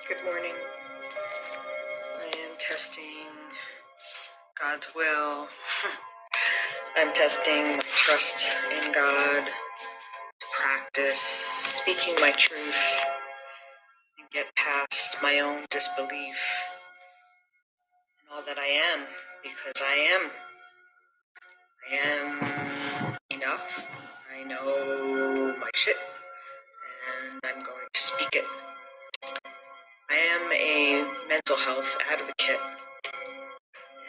Good morning. I am testing God's will. I'm testing my trust in God, practice speaking my truth, and get past my own disbelief in all that I am, because I am enough. I know my shit, and I'm going to speak it. I am a mental health advocate,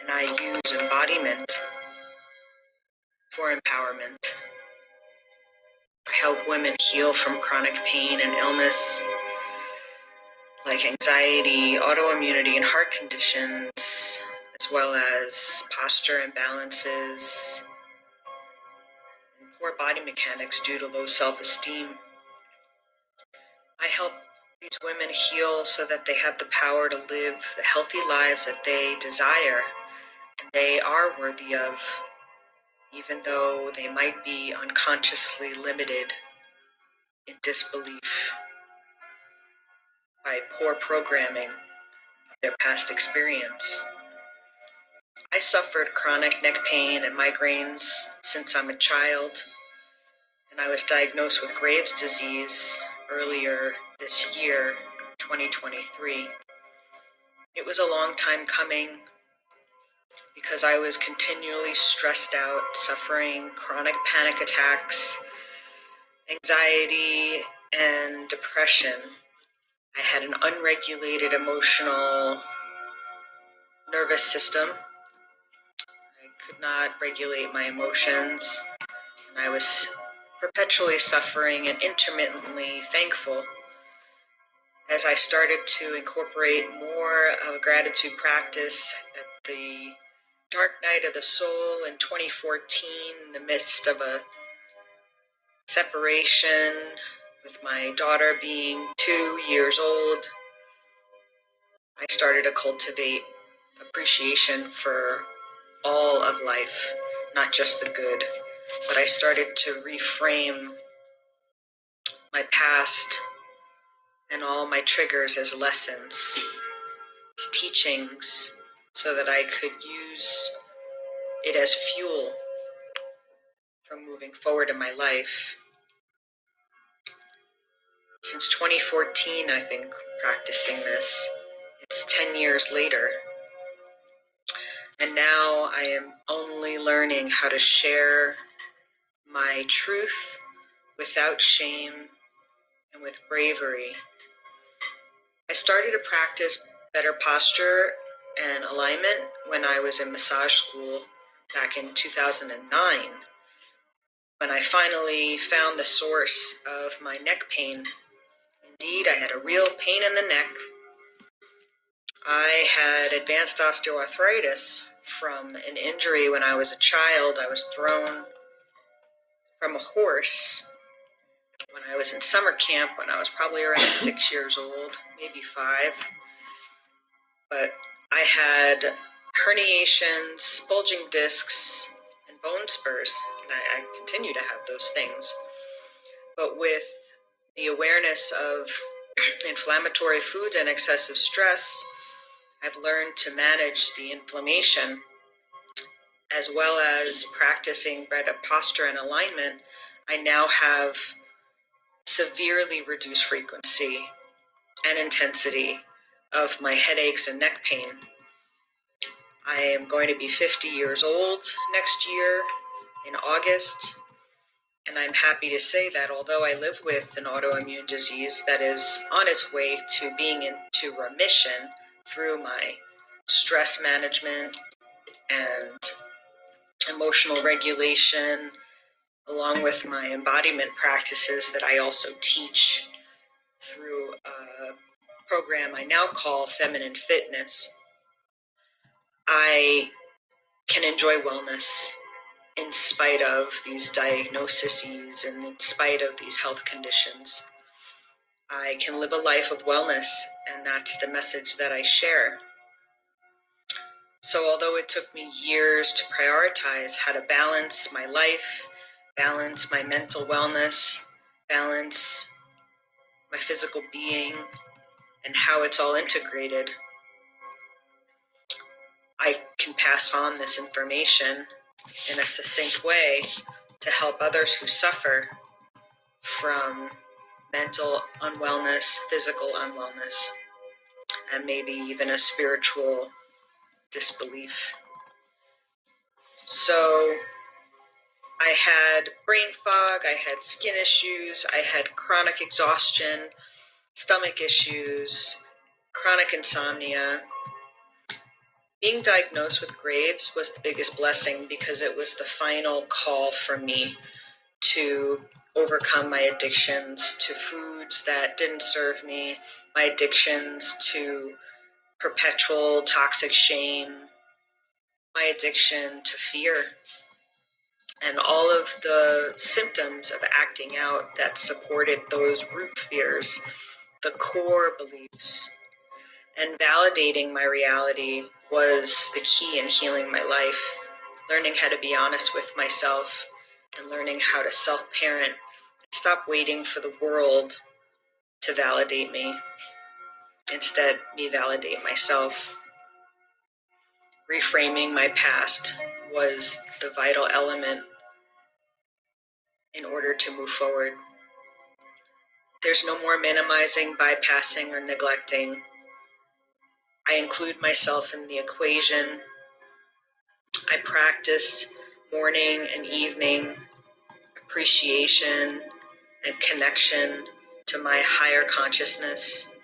and I use embodiment for empowerment. I help women heal from chronic pain and illness like anxiety, autoimmunity, and heart conditions, as well as posture imbalances and poor body mechanics due to low self-esteem. I help these women heal so that they have the power to live the healthy lives that they desire and they are worthy of, even though they might be unconsciously limited in disbelief by poor programming of their past experience. I suffered chronic neck pain and migraines since I'm a child, and I was diagnosed with Graves' disease earlier this year, 2023. It was a long time coming because I was continually stressed out, suffering chronic panic attacks, anxiety, and depression. I had an unregulated emotional nervous system. I could not regulate my emotions. I was perpetually suffering and intermittently thankful as I started to incorporate more of a gratitude practice at the dark night of the soul in 2014, in the midst of a separation with my daughter being 2 years old. I started to cultivate appreciation for all of life, not just the good, but I started to reframe my past and all my triggers as lessons, as teachings, so that I could use it as fuel for moving forward in my life. Since 2014, I've been practicing this. It's 10 years later. And now I am only learning how to share my truth without shame and with bravery. I started to practice better posture and alignment when I was in massage school back in 2009, when I finally found the source of my neck pain. Indeed, I had a real pain in the neck. I had advanced osteoarthritis from an injury when I was a child. I was thrown from a horse when I was in summer camp when I was probably around 6 years old, maybe 5. But I had herniations, bulging discs, and bone spurs, and I continue to have those things. But with the awareness of inflammatory foods and excessive stress, I've learned to manage the inflammation, as well as practicing better posture and alignment. I now have severely reduced frequency and intensity of my headaches and neck pain. I am going to be 50 years old next year in August, and I'm happy to say that although I live with an autoimmune disease that is on its way to being into remission through my stress management and emotional regulation, along with my embodiment practices that I also teach through a program I now call Feminine Fitness, I can enjoy wellness in spite of these diagnoses and in spite of these health conditions. I can live a life of wellness, and that's the message that I share. So although it took me years to prioritize how to balance my life, balance my mental wellness, balance my physical being, and how it's all integrated, I can pass on this information in a succinct way to help others who suffer from mental unwellness, physical unwellness, and maybe even a spiritual disbelief. So I had brain fog, I had skin issues, I had chronic exhaustion, stomach issues, chronic insomnia. Being diagnosed with Graves was the biggest blessing because it was the final call for me to overcome my addictions to foods that didn't serve me, my addictions to perpetual toxic shame, my addiction to fear, and all of the symptoms of acting out that supported those root fears, the core beliefs. And validating my reality was the key in healing my life, learning how to be honest with myself and learning how to self-parent. Stop waiting for the world to validate me. Instead, me validate myself. Reframing my past was the vital element in order to move forward. There's no more minimizing, bypassing, or neglecting. I include myself in the equation. I practice morning and evening appreciation and connection to my higher consciousness.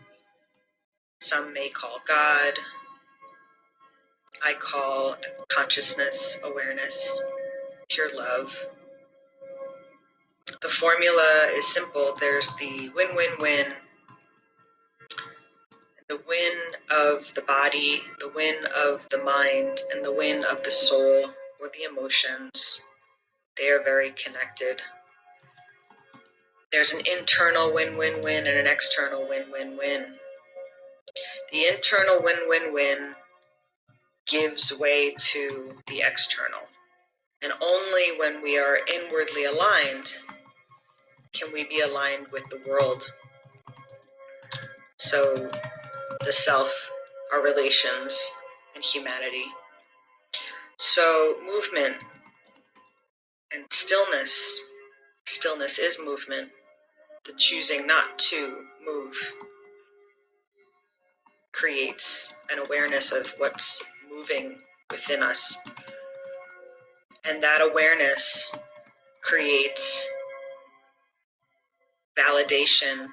Some may call God. I call consciousness awareness, pure love. The formula is simple. There's the win-win-win. The win of the body, the win of the mind, and the win of the soul or the emotions. They are very connected. There's an internal win-win-win and an external win-win-win. The internal win-win-win gives way to the external. And only when we are inwardly aligned can we be aligned with the world. So the self, our relations, and humanity. So movement and stillness. Stillness is movement. The choosing not to move creates an awareness of what's moving within us. And that awareness creates validation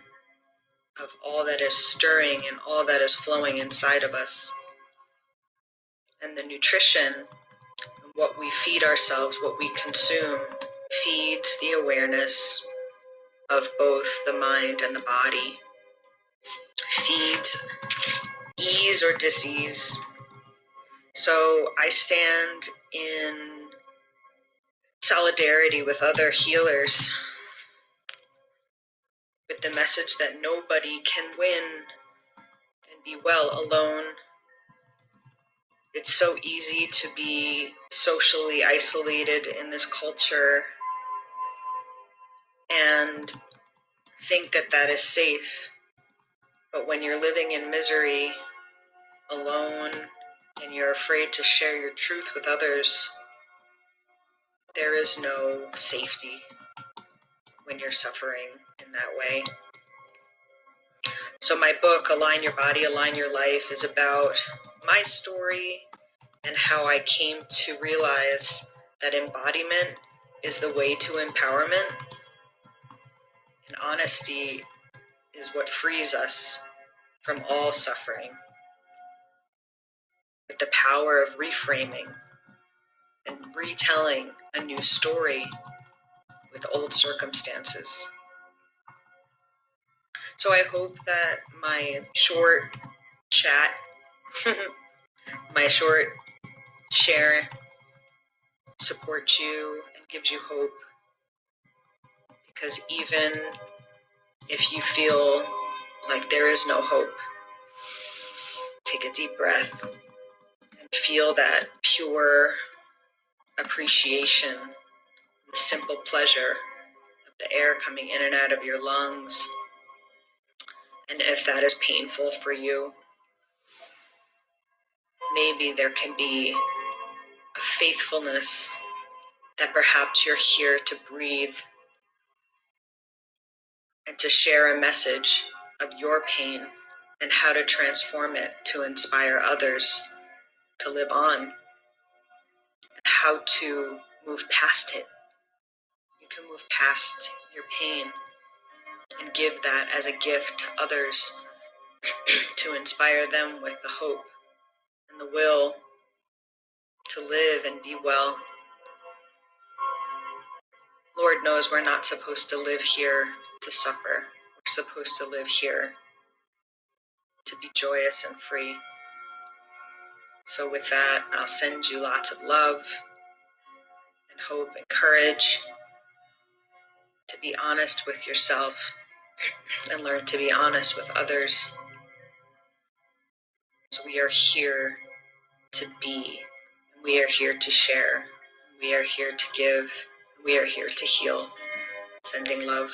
of all that is stirring and all that is flowing inside of us. And the nutrition, what we feed ourselves, what we consume, feeds the awareness of both the mind and the body, feeds ease or dis-ease. So I stand in solidarity with other healers with the message that nobody can win and be well alone. It's so easy to be socially isolated in this culture and think that that is safe. But when you're living in misery, alone, and you're afraid to share your truth with others, there is no safety when you're suffering in that way. So my book, Align Your Body, Align Your Life, is about my story and how I came to realize that embodiment is the way to empowerment, and honesty is what frees us from all suffering, with the power of reframing and retelling a new story with old circumstances. So I hope that my short chat, my short share supports you and gives you hope, because even if you feel like there is no hope, take a deep breath and feel that pure appreciation, the simple pleasure of the air coming in and out of your lungs, And if that is painful for you, maybe there can be a faithfulness that perhaps you're here to breathe and to share a message of your pain and how to transform it to inspire others to live on, and how to move past it. You can move past your pain and give that as a gift to others to inspire them with the hope and the will to live and be well. Lord knows we're not supposed to live here to suffer. We're supposed to live here to be joyous and free. So with that, I'll send you lots of love and hope and courage to be honest with yourself and learn to be honest with others. So we are here to be, we are here to share, we are here to give, we are here to heal. Sending love.